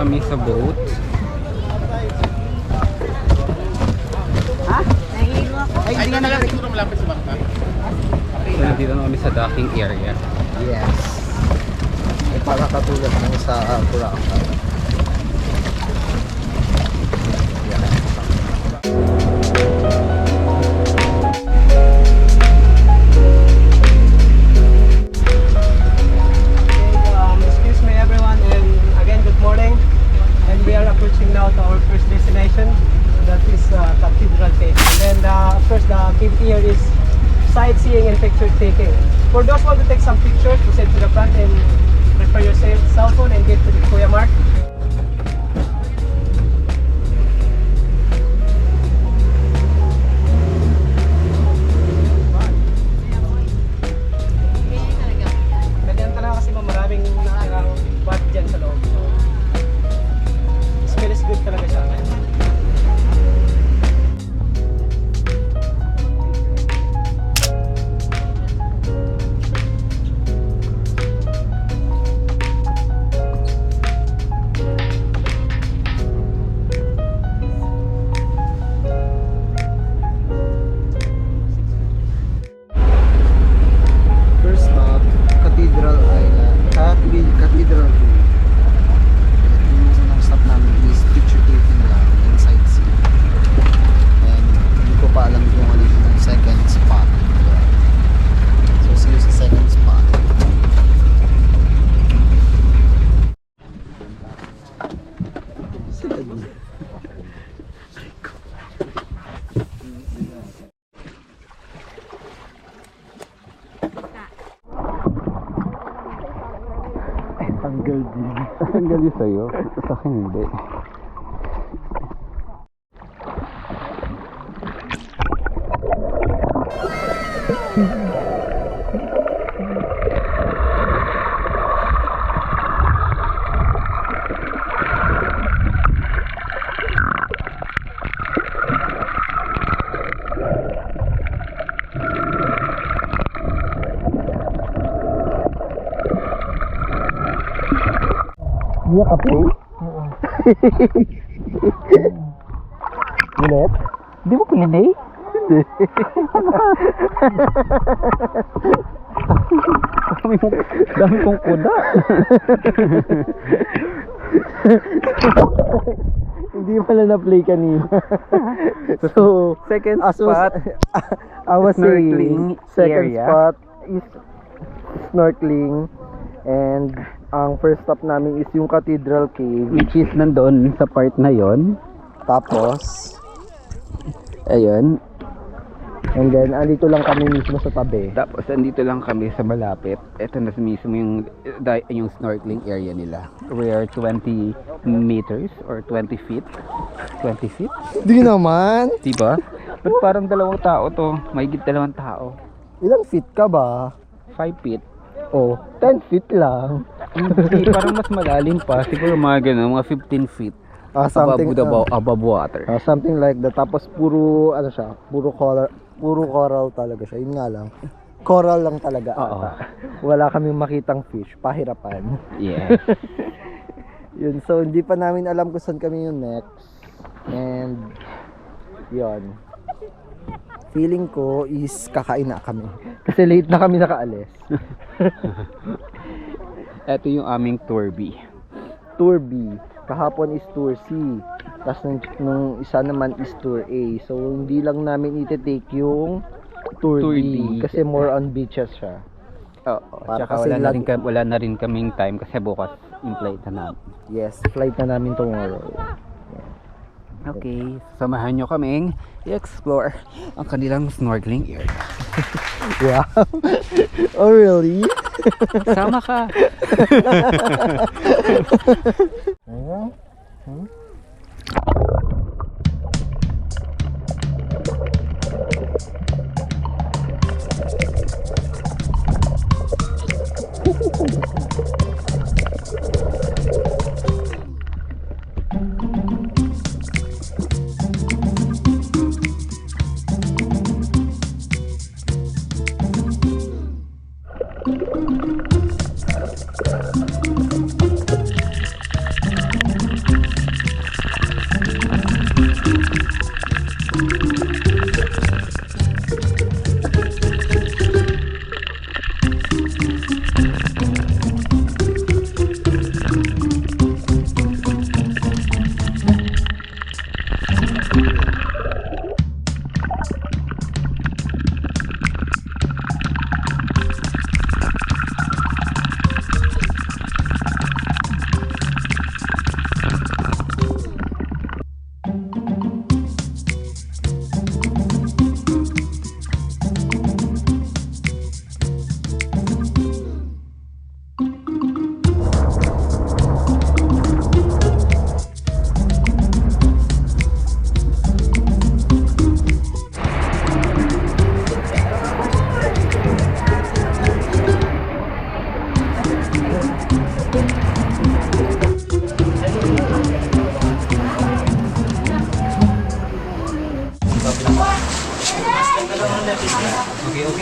kami sa boat. Ha? Nahihilo ako. Ay, hindi na lang siguro malapit sa bangka. So, nandito na kami sa docking area. Yes. Ay para katulad ng sa Boracay. Excuse me everyone, and again good morning, and we are approaching now to our first destination, that is Cathedral Cave. And then of course the activity here is sightseeing and picture taking. For those who want to take some pictures, proceed to the front and prepare your cell phone and get to the Kuya Mark. Ganyan talaga kasi maraming nakakang bad dyan sa loob. So, smell is good talaga siya. First stop, Cathedral Island. Cathedral Cave. Yung unang stop namin is picture taking lang and sightseeing. And hindi ko pa alam kung ano yung second spot. So see you sa second spot. Tanggal din. Tanggal yun sa'yo. Sa akin hindi. Iya kape? Ulit? Di mo pilinay? Hindi. Dami kong kuda. Hindi pala na-play kanina. So, Second as was- spot, I was snorkeling saying, second area. spot is snorkeling, and ang first stop namin is yung Cathedral Cave. which is nandun sa part na yon. Tapos, Ayun. and then andito lang kami mismo sa tabi. Tapos andito lang kami sa malapit. Ito na mismo yung snorkeling area nila. We are 20 meters or 20 feet. 20 feet? Di naman. Diba? Ba't parang dalawang tao to? Mahigit dalawang tao. Ilang feet ka ba? 5 feet. Oh, 10 feet lang. Hindi, parang mas malalim pa. Siguro mga ganun, mga 15 feet. Something Above water. something like that. Tapos puro ano siya, puro coral talaga siya. Yun nga lang. Coral lang talaga. Oo. ata. Wala kaming makitang fish, pahirapan. Yes. Yun, so hindi pa namin alam kung saan kami yung next. And yun. Feeling ko is kakain na kami. Kasi late na kami nakaalis. Ito yung aming tour B. Tour B. Kahapon is Tour C. Tapos nung isa naman is Tour A. So hindi lang namin iti-take yung Tour Tour D. D. Kasi more on beaches siya. Oo. Para Tsaka kasi wala na rin kaming time kasi bukas yung flight na namin. Yes, flight na namin tomorrow. Okay, samahan nyo kaming i-explore ang kanilang snorkeling area. Wow. Oh really? Sama ka!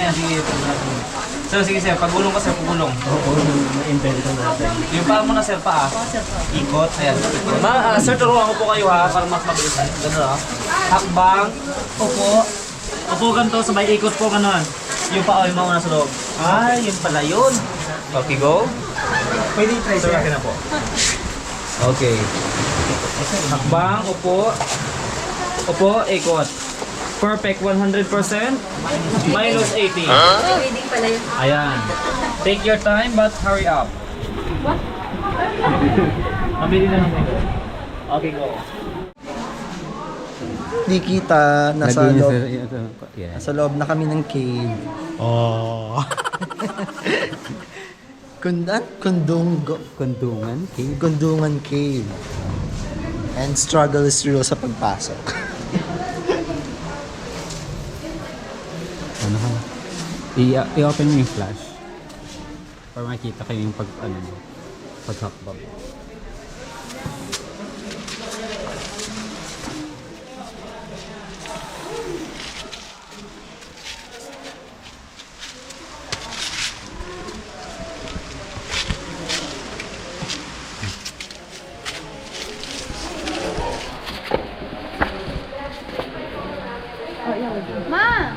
yan, sige. Sir, sige sir, pagulong ka sir, pagulong. Oo, na-invento natin. Yung paa mo na sir, paa. Ikot, ayan. Sir, turuan ko po kayo ha, para mas mabilis. Ganun ha. Hakbang, upo. Upo ganito, sabay ikot po ganun. Yung paa, yung mauna sa loob. Ay, yun pala yun. Okay, go. Pwede i-try Sir, akin na po. Okay. Hakbang, upo. Upo, ikot. Perfect, 100%. Minus 80. Pwede pala yun. Ayan. Take your time but hurry up. Mabili na naman. Okay, go. Di kita, nasa Nandun loob, yung yeah. nasa loob na kami ng cave. Oh. Kundungan, cave. Kundungan Cave. And struggle is real sa pagpasok. Ano ka? I-open mo yung flash. Para makita kayo yung paghakbang. Ma!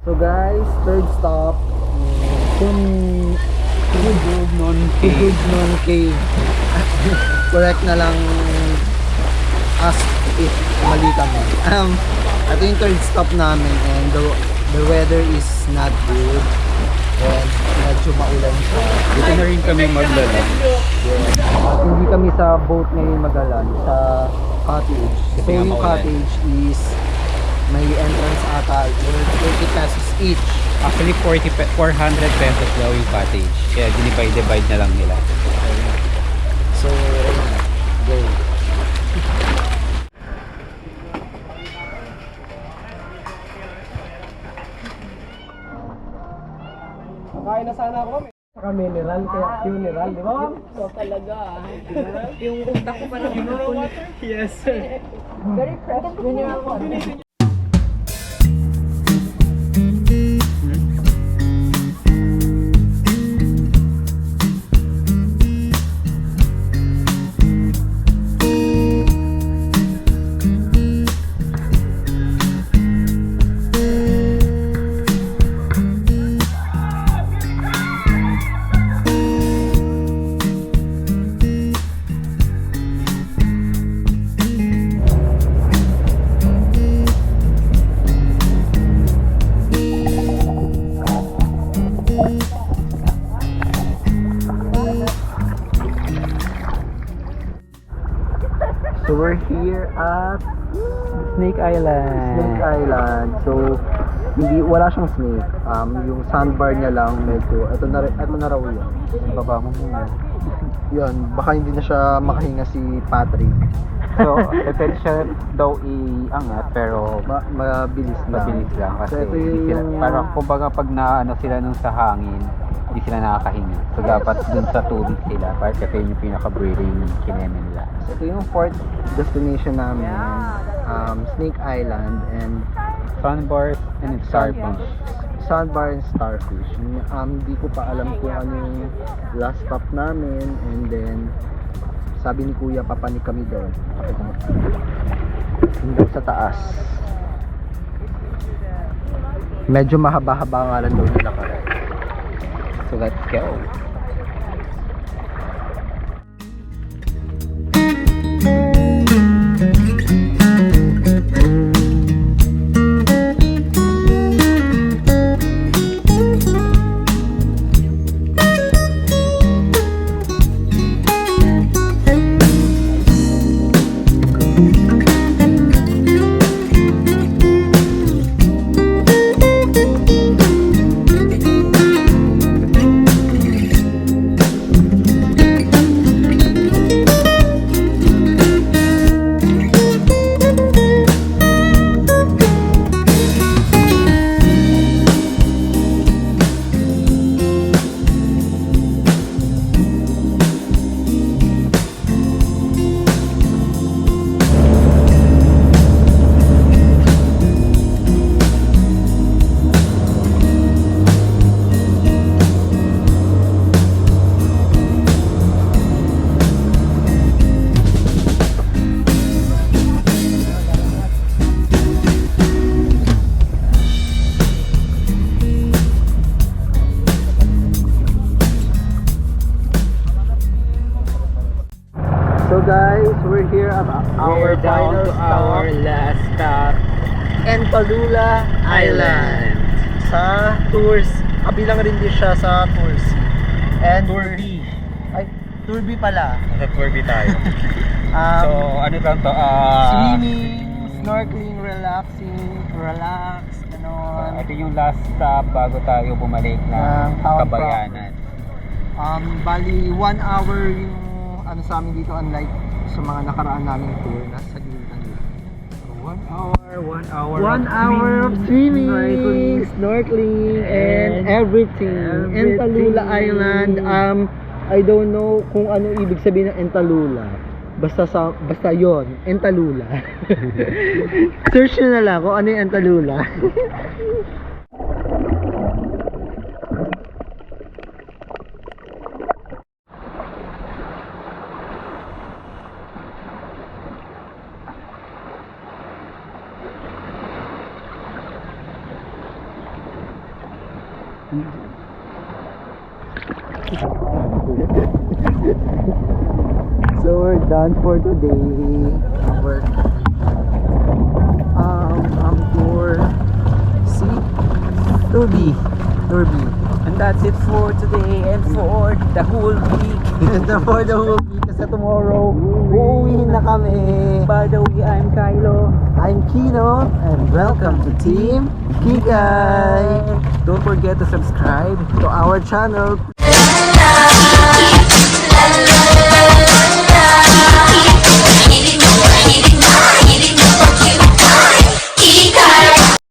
So guys, third stop. Kugugnon Cave. Correct na lang ask if mali kami. Ito yung third stop namin and the weather is not good and medyo maulan siya. Dito na rin kami maglala. At hindi kami sa boat ngayon magalan, sa cottage. So yung cottage is may entrance ata, 30 pesos each. Actually, 400 pesos daw yung cottage. Kaya dinivide na lang nila. So, go. Kain na sana ako. Saka mineral, kaya funeral, di ba ma'am? So talaga. Yung utak ko parang pinupunit. Yes, sir. Very fresh. Mineral water. So we're here at Snake Island. Snake Island. So, wala siyang snake. Yung sandbar niya lang medyo, ito na raw yun. Baba mo muna. Yun, baka hindi na siya makahinga si Patrick. So, pwede siya daw iangat pero Mabilis lang. mabilis lang kasi So, ito hindi sila, yung- parang kumbaga pag naano sila nung sa hangin, hindi sila nakakahinga. So dapat dun sa tubig sila para kasi yun yung pinaka-breathing kineme nila. So, ito yung fourth destination namin. Snake Island and Sunbars and starfish. Sandbar and Starfish. Hindi ko pa alam kung ano yung last stop namin and then sabi ni Kuya papanik kami doon. Hanggang sa taas. Medyo mahaba-haba nga lang doon nila kaya. So let's go. So guys, we're here at our final stop, last stop. Entalula Island. Sa tours, kabilang rin din siya sa tours. And Tour B. Ay, Tour B pala. Sa tour B tayo. So, ano lang to? Swimming, snorkeling, relax, ganon. Ito yung last stop bago tayo bumalik ng Town Kabayanan. Bali 1 hour yung ano sa amin dito, unlike sa mga nakaraan naming tour. Nasa gilitan lang. 1 hour 1 hour of swimming, snorkeling, and everything. Entalula Island. I don't know kung ano ibig sabihin ng Entalula. Basta yon, Entalula. Search nyo na lang kung ano yung Entalula. So we're done for today. Our tour C, Tour B. And that's it for today and for the whole week. For the whole week kasi tomorrow uuwi na kami. By the way, I'm Kylo. I'm Kino and welcome to Team Kikay. Don't forget to subscribe To our channel.